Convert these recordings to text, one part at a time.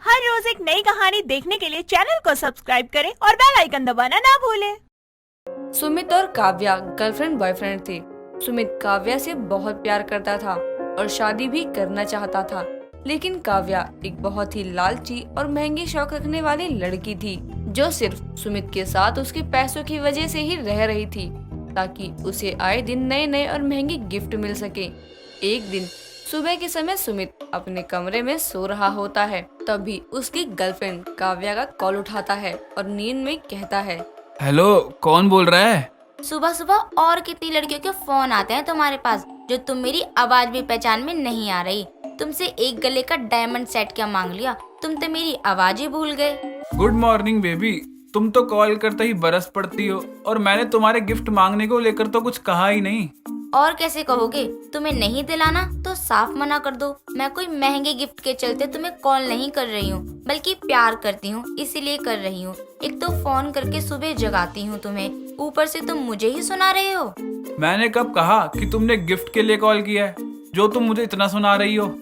हर रोज एक नई कहानी देखने के लिए चैनल को सब्सक्राइब करें और बेल आइकन दबाना ना भूलें। सुमित और काव्या गर्लफ्रेंड बॉयफ्रेंड थे। सुमित काव्या से बहुत प्यार करता था और शादी भी करना चाहता था, लेकिन काव्या एक बहुत ही लालची और महंगे शौक रखने वाली लड़की थी, जो सिर्फ सुमित के साथ उसके पैसों की वजह से ही रह रही थी, ताकि उसे आए दिन नए नए और महंगे गिफ्ट मिल सके। एक दिन सुबह के समय सुमित अपने कमरे में सो रहा होता है, तभी उसकी गर्लफ्रेंड काव्या का कॉल उठाता है और नींद में कहता है, हेलो, कौन बोल रहा है? सुबह सुबह और कितनी लड़कियों के फोन आते हैं तुम्हारे पास, जो तुम मेरी आवाज भी पहचान में नहीं आ रही। तुमसे एक गले का डायमंड सेट क्या मांग लिया, तुम तो मेरी आवाज ही भूल गए। Good morning baby. तुम तो कॉल करते ही बरस पड़ती हो और मैंने तुम्हारे गिफ्ट मांगने को लेकर तो कुछ कहा ही नहीं। और कैसे कहोगे? तुम्हें नहीं दिलाना तो साफ मना कर दो। मैं कोई महंगे गिफ्ट के चलते तुम्हें कॉल नहीं कर रही हूँ, बल्कि प्यार करती हूँ इसीलिए कर रही हूँ। एक तो फोन करके सुबह जगाती हूँ तुम्हें, ऊपर से तुम मुझे ही सुना रहे हो। मैंने कब कहा कि तुमने गिफ्ट के लिए कॉल किया है, जो तुम मुझे इतना सुना रही हो?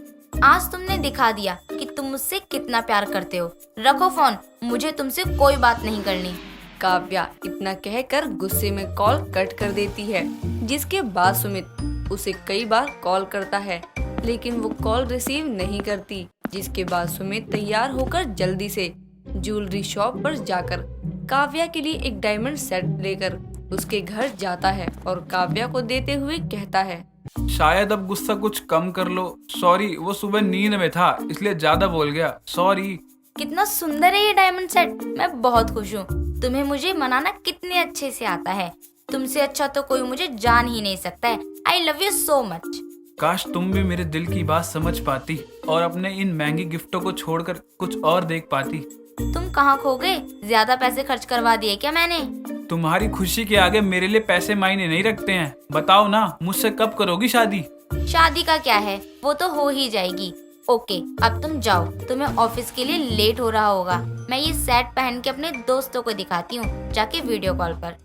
आज तुमने दिखा दिया कि तुम मुझसे कितना प्यार करते हो। रखो फोन, मुझे तुमसे कोई बात नहीं करनी। काव्या इतना कहकर गुस्से में कॉल कट कर देती है, जिसके बाद सुमित उसे कई बार कॉल करता है, लेकिन वो कॉल रिसीव नहीं करती। जिसके बाद सुमित तैयार होकर जल्दी से ज्वेलरी शॉप पर जाकर काव्या के लिए एक डायमंड सेट लेकर उसके घर जाता है और काव्या को देते हुए कहता है, शायद अब गुस्सा कुछ कम कर लो। सॉरी, वो सुबह नींद में था इसलिए ज्यादा बोल गया, सॉरी। कितना सुंदर है ये डायमंड सेट, मैं बहुत खुश हूँ। तुम्हें मुझे मनाना कितने अच्छे से आता है। तुमसे अच्छा तो कोई मुझे जान ही नहीं सकता है। I love you so much. काश तुम भी मेरे दिल की बात समझ पाती और अपने इन महंगे गिफ्टों को छोड़कर कुछ और देख पाती। तुम कहाँ खो गए? ज्यादा पैसे खर्च करवा दिए क्या मैंने? तुम्हारी खुशी के आगे मेरे लिए पैसे मायने नहीं रखते हैं। बताओ ना, मुझसे कब करोगी शादी? शादी का क्या है, वो तो हो ही जाएगी। ओके, अब तुम जाओ, तुम्हें ऑफिस के लिए लेट हो रहा होगा। मैं ये सेट पहन के अपने दोस्तों को दिखाती हूँ, जाके वीडियो कॉल पर।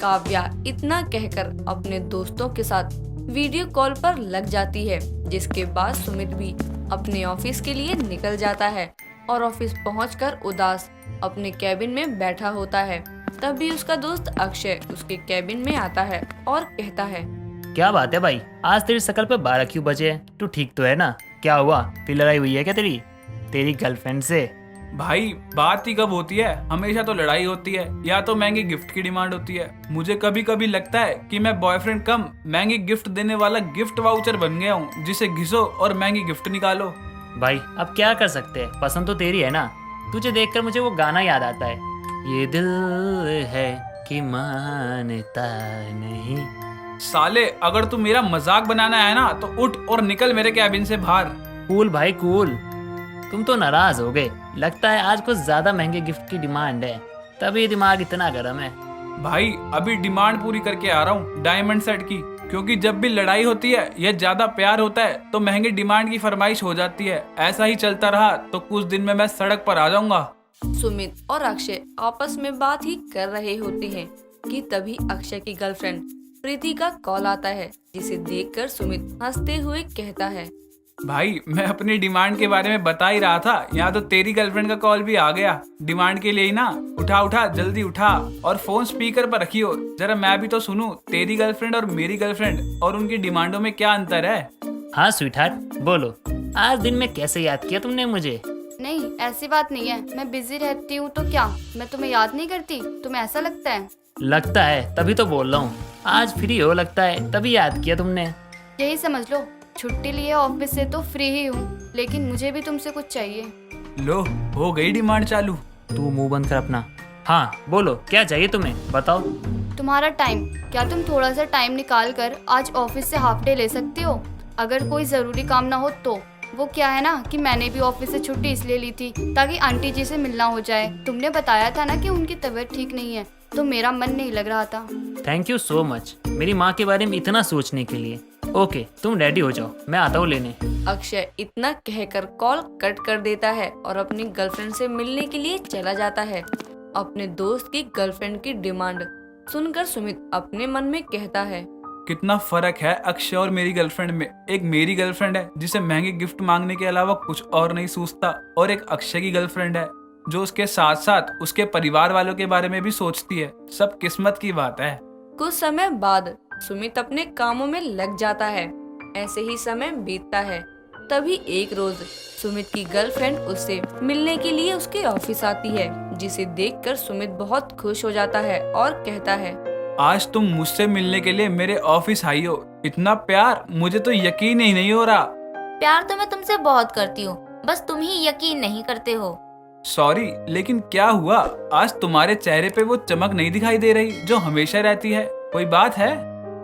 काव्या इतना कहकर अपने दोस्तों के साथ वीडियो कॉल पर लग जाती है। जिसके बाद सुमित भी अपने ऑफिस के लिए निकल जाता है और ऑफिस पहुंचकर उदास अपने कैबिन में बैठा होता है। तभी उसका दोस्त अक्षय उसके कैबिन में आता है और कहता है, क्या बात है भाई, आज तेरी शकल पे 12 क्यों बजे है? तू ठीक तो है ना? क्या हुआ, फिर लड़ाई हुई है क्या तेरी गर्लफ्रेंड से? भाई, बात ही कब होती है? हमेशा तो लड़ाई होती है या तो महंगे गिफ्ट की डिमांड होती है। मुझे कभी कभी लगता है कि मैं बॉयफ्रेंड कम महंगे गिफ्ट देने वाला गिफ्ट वाउचर बन गया हूँ, जिसे घिसो और महंगी गिफ्ट निकालो। भाई अब क्या कर सकते हैं, पसंद तो तेरी है ना। तुझे देखकर मुझे वो गाना याद आता है, ये दिल है कि मानता नहीं। साले, अगर तू मेरा मजाक बनाना है ना तो उठ और निकल मेरे कैबिन से बाहर। कूल भाई कूल, तुम तो नाराज हो गए। लगता है आज कुछ ज्यादा महंगे गिफ्ट की डिमांड है, तभी दिमाग इतना गर्म है। भाई, अभी डिमांड पूरी करके आ रहा हूँ डायमंड सेट की, क्योंकि जब भी लड़ाई होती है या ज्यादा प्यार होता है तो महंगे डिमांड की फरमाइश हो जाती है। ऐसा ही चलता रहा तो कुछ दिन में मैं सड़क पर आ जाऊंगा। सुमित और अक्षय आपस में बात ही कर रहे होते हैं कि तभी अक्षय की गर्लफ्रेंड प्रीति का कॉल आता है, जिसे देखकर सुमित हंसते हुए कहता है, भाई, मैं अपनी डिमांड के बारे में बता ही रहा था, यहाँ तो तेरी गर्लफ्रेंड का कॉल भी आ गया। डिमांड के लिए ही ना। उठा उठा, जल्दी उठा और फोन स्पीकर पर रखियो, जरा मैं भी तो सुनूं तेरी गर्लफ्रेंड और मेरी गर्लफ्रेंड और उनकी डिमांडों में क्या अंतर है। हाँ स्वीटहार्ट, बोलो आज दिन में कैसे याद किया तुमने मुझे? नहीं, ऐसी बात नहीं है। मैं बिजी रहती हूँ तो क्या मैं तुम्हें याद नहीं करती? तुम्हें ऐसा लगता है? लगता है तभी तो बोल रहा हूँ, आज फ्री हो लगता है तभी याद किया तुमने। यही समझ लो, छुट्टी लिए ऑफिस से तो फ्री ही हूँ, लेकिन मुझे भी तुमसे कुछ चाहिए। लो, हो गई डिमांड चालू। तू मुंह बंद कर अपना। हाँ बोलो, क्या चाहिए तुम्हें, बताओ। तुम्हारा टाइम, क्या तुम थोड़ा सा टाइम निकाल कर आज ऑफिस से हाफ डे ले सकती हो? अगर कोई जरूरी काम ना हो तो। वो क्या है ना कि मैंने भी ऑफिस से छुट्टी इसलिए ली थी ताकि आंटी जी से मिलना हो जाए। तुमने बताया था ना कि उनकी तबीयत ठीक नहीं है, तो मेरा मन नहीं लग रहा था। थैंक यू सो मच मेरी माँ के बारे में इतना सोचने के लिए। ओके, तुम रेडी हो जाओ, मैं आता हूँ लेने। अक्षय इतना कहकर कॉल कट कर देता है और अपनी गर्लफ्रेंड से मिलने के लिए चला जाता है। अपने दोस्त की गर्लफ्रेंड की डिमांड सुनकर सुमित अपने मन में कहता है, कितना फर्क है अक्षय और मेरी गर्लफ्रेंड में। एक मेरी गर्लफ्रेंड है जिसे महंगे गिफ्ट मांगने के अलावा कुछ और नहीं सूझता, और एक अक्षय की गर्लफ्रेंड है जो उसके साथ साथ उसके परिवार वालों के बारे में भी सोचती है। सब किस्मत की बात है। कुछ समय बाद सुमित अपने कामों में लग जाता है। ऐसे ही समय बीतता है। तभी एक रोज सुमित की गर्लफ्रेंड उससे मिलने के लिए उसके ऑफिस आती है, जिसे देखकर सुमित बहुत खुश हो जाता है और कहता है, आज तुम मुझसे मिलने के लिए मेरे ऑफिस आई हो। इतना प्यार, मुझे तो यकीन ही नहीं हो रहा। प्यार तो मैं तुमसे बहुत करती हूँ, बस तुम ही यकीन नहीं करते हो। सॉरी, लेकिन क्या हुआ? आज तुम्हारे चेहरे पे वो चमक नहीं दिखाई दे रही जो हमेशा रहती है। कोई बात है?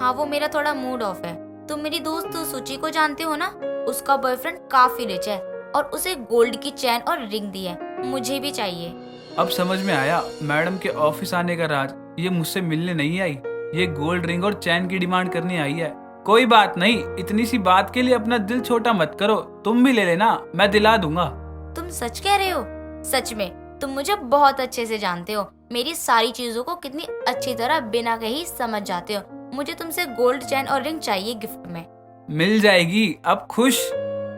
हाँ, वो मेरा थोड़ा मूड ऑफ है। तुम मेरी दोस्त सूची को जानते हो ना? उसका बॉयफ्रेंड काफी रिच है और उसे गोल्ड की चैन और रिंग दी है। मुझे भी चाहिए। अब समझ में आया मैडम के ऑफिस आने का राज। ये मुझसे मिलने नहीं आई, ये गोल्ड रिंग और चैन की डिमांड करने आई है। कोई बात नहीं, इतनी सी बात के लिए अपना दिल छोटा मत करो। तुम भी ले लेना, मैं दिला दूंगा। तुम सच कह रहे हो? सच में तुम मुझे बहुत अच्छे से जानते हो। मेरी सारी चीजों को कितनी अच्छी तरह बिना कहीं समझ जाते हो। मुझे तुमसे गोल्ड चैन और रिंग चाहिए गिफ्ट में। मिल जाएगी, अब खुश?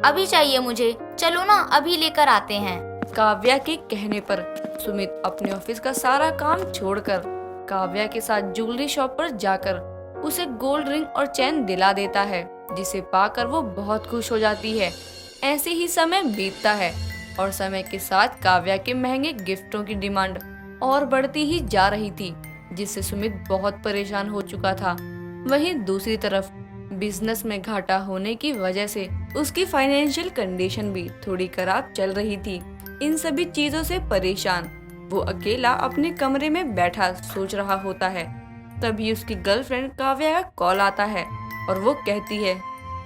अभी चाहिए मुझे। चलो ना, अभी लेकर आते हैं। काव्या के कहने पर सुमित अपने ऑफिस का सारा काम छोड़कर काव्या के साथ ज्वेलरी शॉप पर जाकर उसे गोल्ड रिंग और चैन दिला देता है, जिसे पाकर वो बहुत खुश हो जाती है। ऐसे ही समय बीतता है और समय के साथ काव्या के महंगे गिफ्टों की डिमांड और बढ़ती ही जा रही थी, जिससे सुमित बहुत परेशान हो चुका था। वहीं दूसरी तरफ बिजनेस में घाटा होने की वजह से उसकी फाइनेंशियल कंडीशन भी थोड़ी खराब चल रही थी। इन सभी चीजों से परेशान वो अकेला अपने कमरे में बैठा सोच रहा होता है। तभी उसकी गर्लफ्रेंड काव्या का कॉल आता है और वो कहती है,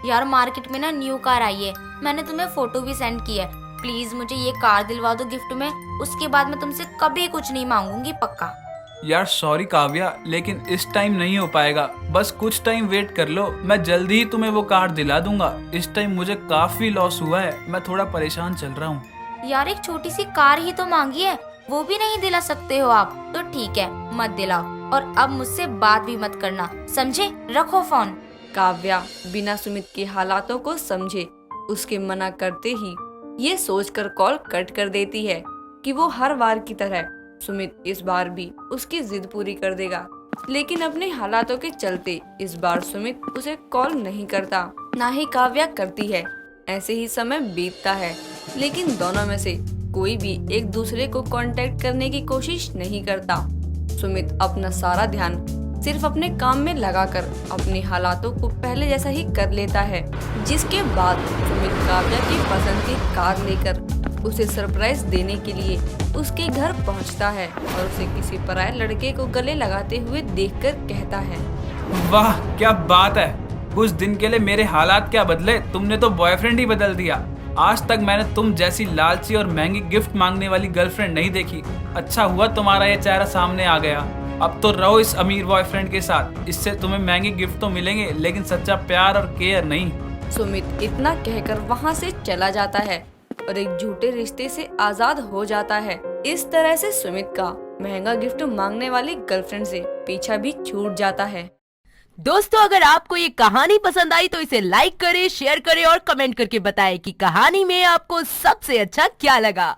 यार मार्केट में ना न्यू कार आई है। मैंने तुम्हें फोटो भी सेंड की है। प्लीज मुझे ये कार दिलवा दो गिफ्ट में। उसके बाद मैं तुमसे कभी कुछ नहीं मांगूंगी, पक्का। यार सॉरी काव्या, लेकिन इस टाइम नहीं हो पाएगा। बस कुछ टाइम वेट कर लो, मैं जल्दी ही तुम्हें वो कार दिला दूंगा। इस टाइम मुझे काफी लॉस हुआ है, मैं थोड़ा परेशान चल रहा हूँ। यार एक छोटी सी कार ही तो मांगी है, वो भी नहीं दिला सकते हो आप? तो ठीक है, मत दिलाओ। और अब मुझसे बात भी मत करना, समझे? रखो फोन। काव्या बिना सुमित के हालातों को समझे उसके मना करते ही ये सोचकर कॉल कट कर देती है कि वो हर बार की तरह सुमित इस बार भी उसकी जिद पूरी कर देगा। लेकिन अपने हालातों के चलते इस बार सुमित उसे कॉल नहीं करता, ना ही काव्या करती है। ऐसे ही समय बीतता है, लेकिन दोनों में से कोई भी एक दूसरे को कांटेक्ट करने की कोशिश नहीं करता। सुमित अपना सारा ध्यान सिर्फ अपने काम में लगाकर अपने हालातों को पहले जैसा ही कर लेता है। जिसके बाद सुमित काव्या की पसंद की कार लेकर उसे सरप्राइज देने के लिए उसके घर पहुंचता है और उसे किसी पराये लड़के को गले लगाते हुए देखकर कहता है, वाह क्या बात है। कुछ दिन के लिए मेरे हालात क्या बदले, तुमने तो बॉयफ्रेंड ही बदल दिया। आज तक मैंने तुम जैसी लालची और महंगी गिफ्ट मांगने वाली गर्लफ्रेंड नहीं देखी। अच्छा हुआ तुम्हारा ये चेहरा सामने आ गया। अब तो रहो इस अमीर बॉयफ्रेंड के साथ। इससे तुम्हें महंगे गिफ्ट तो मिलेंगे, लेकिन सच्चा प्यार और केयर नहीं। सुमित इतना कहकर वहाँ से चला जाता है और एक झूठे रिश्ते से आजाद हो जाता है। इस तरह से सुमित का महंगा गिफ्ट मांगने वाली गर्लफ्रेंड से पीछा भी छूट जाता है। दोस्तों, अगर आपको ये कहानी पसंद आई तो इसे लाइक करें, शेयर करें और कमेंट करके बताएं कि कहानी में आपको सबसे अच्छा क्या लगा।